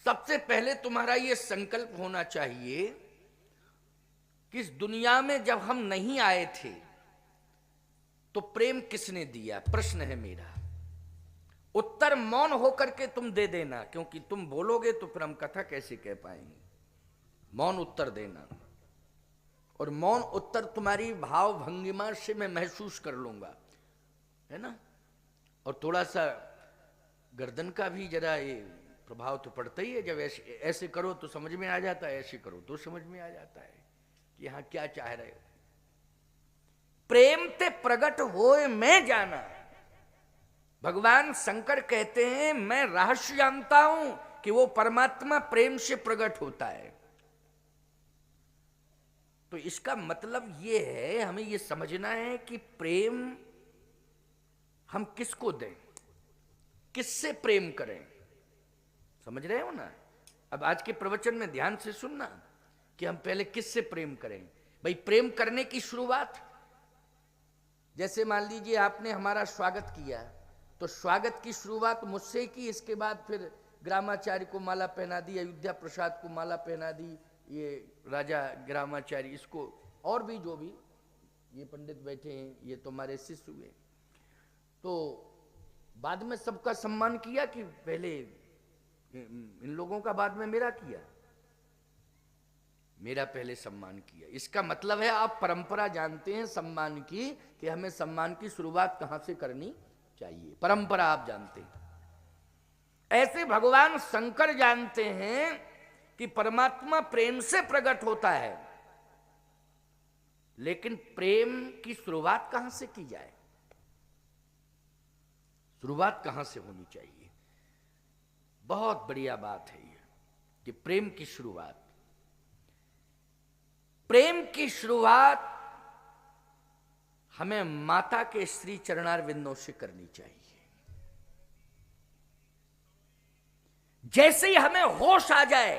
सबसे पहले तुम्हारा ये संकल्प होना चाहिए कि इस दुनिया में जब हम नहीं आए थे तो प्रेम किसने दिया, प्रश्न है मेरा। उत्तर मौन होकर के तुम दे देना, क्योंकि तुम बोलोगे तो फिर हम कथा कैसे कह पाएंगे। मौन उत्तर देना, और मौन उत्तर तुम्हारी भाव भंगिमा से मैं महसूस कर लूंगा, है ना। और थोड़ा सा गर्दन का भी जरा ये प्रभाव तो पड़ता ही है। जब ऐसे ऐसे करो तो समझ में आ जाता है, ऐसे करो तो समझ में आ जाता है कि यहां क्या चाह रहे हो। प्रेम ते प्रगट होए मैं जाना। भगवान शंकर कहते हैं मैं रहस्य जानता हूं कि वो परमात्मा प्रेम से प्रकट होता है। तो इसका मतलब ये है, हमें ये समझना है कि प्रेम हम किसको दें, किससे प्रेम करें। समझ रहे हो ना। अब आज के प्रवचन में ध्यान से सुनना कि हम पहले किससे प्रेम करें। भाई प्रेम करने की शुरुआत, जैसे मान लीजिए आपने हमारा स्वागत किया, तो स्वागत की शुरुआत मुझसे की, इसके बाद फिर ग्रामाचार्य को माला पहना दी, अयोध्या प्रसाद को माला पहना दी, ये राजा ग्रामाचार्य, इसको और भी जो भी ये पंडित बैठे हैं ये तो हमारे शिष्य हुए। तो बाद में सबका सम्मान किया कि पहले इन लोगों का बाद में मेरा किया? मेरा पहले सम्मान किया। इसका मतलब है आप परंपरा जानते हैं सम्मान की, कि हमें सम्मान की शुरुआत कहां से करनी चाहिए, परंपरा आप जानते हैं। ऐसे भगवान शंकर जानते हैं कि परमात्मा प्रेम से प्रकट होता है, लेकिन प्रेम की शुरुआत कहां से की जाए, शुरुआत कहां से होनी चाहिए। बहुत बढ़िया बात है ये कि प्रेम की शुरुआत, प्रेम की शुरुआत हमें माता के श्री चरणार विंदों से करनी चाहिए। जैसे ही हमें होश आ जाए,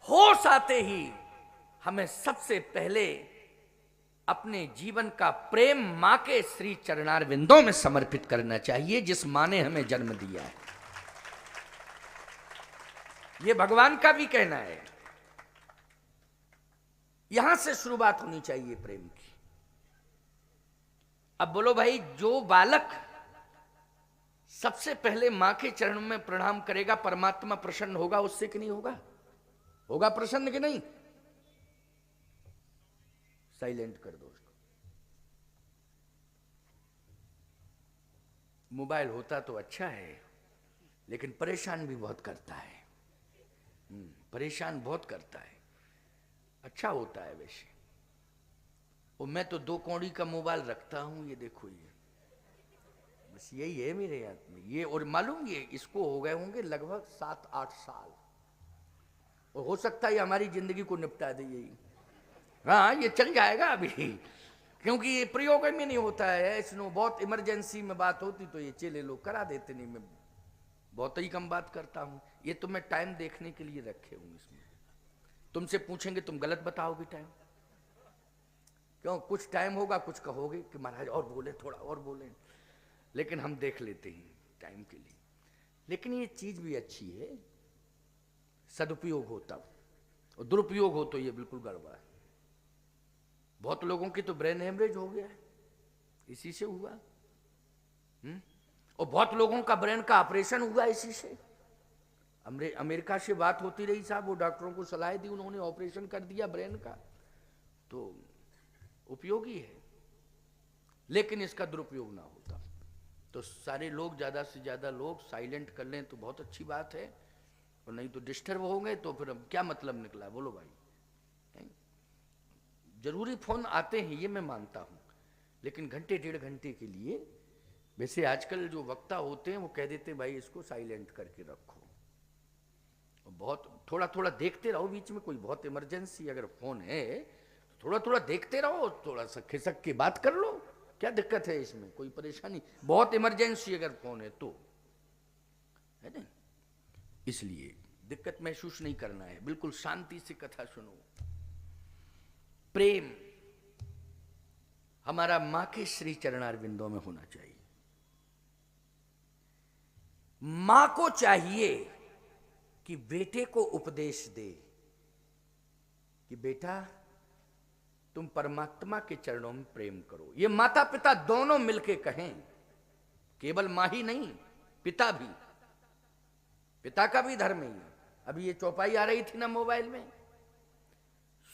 होश आते ही हमें सबसे पहले अपने जीवन का प्रेम मां के श्री चरणार विंदों में समर्पित करना चाहिए, जिस मां ने हमें जन्म दिया है। यह भगवान का भी कहना है। यहां से शुरुआत होनी चाहिए प्रेम की। अब बोलो भाई, जो बालक सबसे पहले मां के चरणों में प्रणाम करेगा परमात्मा प्रसन्न होगा उससे कि नहीं होगा? होगा प्रसन्न कि नहीं? साइलेंट कर दो उसको। मोबाइल होता तो अच्छा है, लेकिन परेशान भी बहुत करता है। परेशान बहुत करता है। अच्छा होता है वैसे। और मैं तो 2 कौड़ी का मोबाइल रखता हूं, ये देखो, ये बस यही है मेरे हाथ में ये। और मालूम ये इसको हो गए होंगे लगभग 7-8 साल, और हो सकता है ये हमारी जिंदगी को निपटा दे यही। हाँ, ये चल जाएगा अभी, क्योंकि ये प्रयोग में नहीं होता है। इसनो बहुत इमरजेंसी में बात होती तो ये चेले लोग करा देते, नहीं मैं बहुत ही कम बात करता हूं। ये तो मैं टाइम देखने के लिए रखे हूं इसमें। तुमसे पूछेंगे तुम गलत बताओगे टाइम, क्यों? कुछ टाइम होगा, कुछ कहोगे कि महाराज और बोले, थोड़ा और बोले, लेकिन हम देख लेते हैं टाइम के लिए। लेकिन ये चीज भी अच्छी है, सदुपयोग हो तब, और दुरुपयोग हो तो ये बिल्कुल गड़बड़ है। बहुत लोगों की तो ब्रेन हेमरेज हो गया है, इसी से हुआ। और बहुत लोगों का ब्रेन का ऑपरेशन हुआ इसी से। अमेरिका से बात होती रही साहब, वो डॉक्टरों को सलाह दी, उन्होंने ऑपरेशन कर दिया ब्रेन का। तो उपयोगी है, लेकिन इसका दुरुपयोग ना होता तो सारे लोग, ज्यादा से ज्यादा लोग साइलेंट कर लें तो बहुत अच्छी बात है, और नहीं तो डिस्टर्ब हो गए तो फिर अब क्या मतलब निकला? बोलो भाई। जरूरी फोन आते हैं ये मैं मानता हूं, लेकिन घंटे 1.5 घंटे के लिए। वैसे आजकल जो वक्ता होते हैं वो कह देते भाई इसको साइलेंट करके रखो, और बहुत थोड़ा थोड़ा देखते रहो बीच में। कोई बहुत इमरजेंसी अगर फोन है तो थोड़ा थोड़ा देखते रहो, थोड़ा सा खिसक के बात कर लो, क्या दिक्कत है इसमें? कोई परेशानी? बहुत इमरजेंसी अगर फोन है तो, है ना। इसलिए दिक्कत महसूस नहीं करना है, बिल्कुल शांति से कथा सुनो। प्रेम हमारा मां के श्री चरणार विंदों में होना चाहिए। मां को चाहिए कि बेटे को उपदेश दे कि बेटा तुम परमात्मा के चरणों में प्रेम करो। ये माता पिता दोनों मिलके कहें, केवल मां ही नहीं, पिता भी, पिता का भी धर्म ही है। अभी ये चौपाई आ रही थी ना मोबाइल में,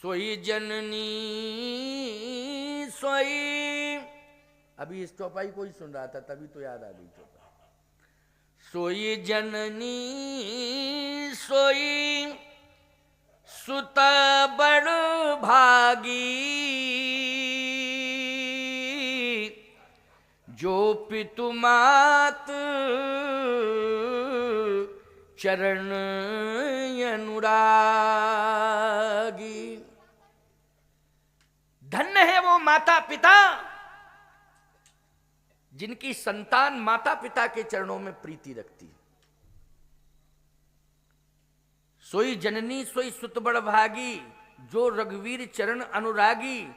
सोई जननी सोई, अभी इस चौपाई को ही सुन रहा था तभी तो याद आ गई चौपाई। सोई जननी सोई सुत बड़ भागी, जो पितु मात चरण अनुरागी। धन्य है वो माता पिता जिनकी संतान माता पिता के चरणों में प्रीति रखती है। सोई जननी सोई सुत बड़ भागी, जो रघुवीर चरण अनुरागी।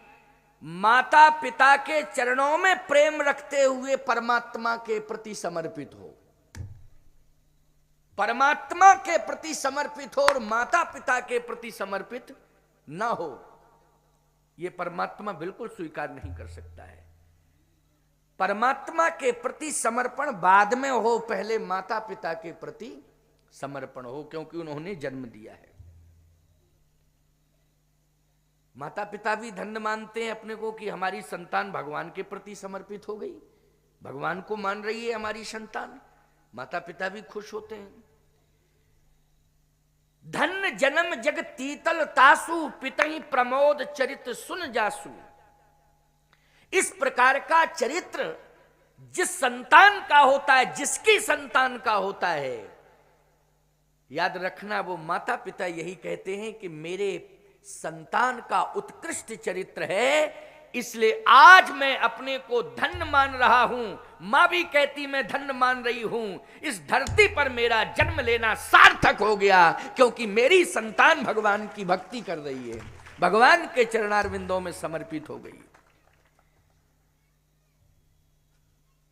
माता पिता के चरणों में प्रेम रखते हुए परमात्मा के प्रति समर्पित हो, परमात्मा के प्रति समर्पित हो और माता पिता के प्रति समर्पित ना हो, यह परमात्मा बिल्कुल स्वीकार नहीं कर सकता है। परमात्मा के प्रति समर्पण बाद में हो, पहले माता पिता के प्रति समर्पण हो, क्योंकि उन्होंने जन्म दिया है। माता पिता भी धन्य मानते हैं अपने को कि हमारी संतान भगवान के प्रति समर्पित हो गई, भगवान को मान रही है हमारी संतान, माता पिता भी खुश होते हैं। धन्य जन्म जग तीतल तासु, पितहि प्रमोद चरित सुन जासु। इस प्रकार का चरित्र जिस संतान का होता है, जिसकी संतान का होता है, याद रखना वो माता पिता यही कहते हैं कि मेरे संतान का उत्कृष्ट चरित्र है, इसलिए आज मैं अपने को धन्य मान रहा हूं। मां भी कहती मैं धन्य मान रही हूं, इस धरती पर मेरा जन्म लेना सार्थक हो गया, क्योंकि मेरी संतान भगवान की भक्ति कर रही है, भगवान के चरणारविंदों में समर्पित हो गई।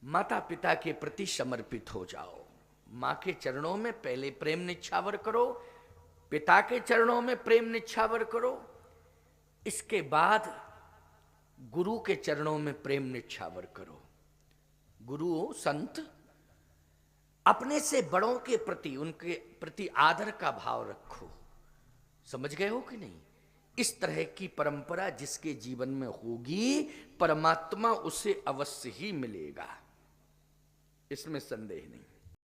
माता पिता के प्रति समर्पित हो जाओ, मां के चरणों में पहले प्रेम निछावर करो, पिता के चरणों में प्रेम निछावर करो, इसके बाद गुरु के चरणों में प्रेम निछावर करो। गुरु संत अपने से बड़ों के प्रति, उनके प्रति आदर का भाव रखो। समझ गए हो कि नहीं? इस तरह की परंपरा जिसके जीवन में होगी, परमात्मा उसे अवश्य ही मिलेगा, इसमें संदेह नहीं।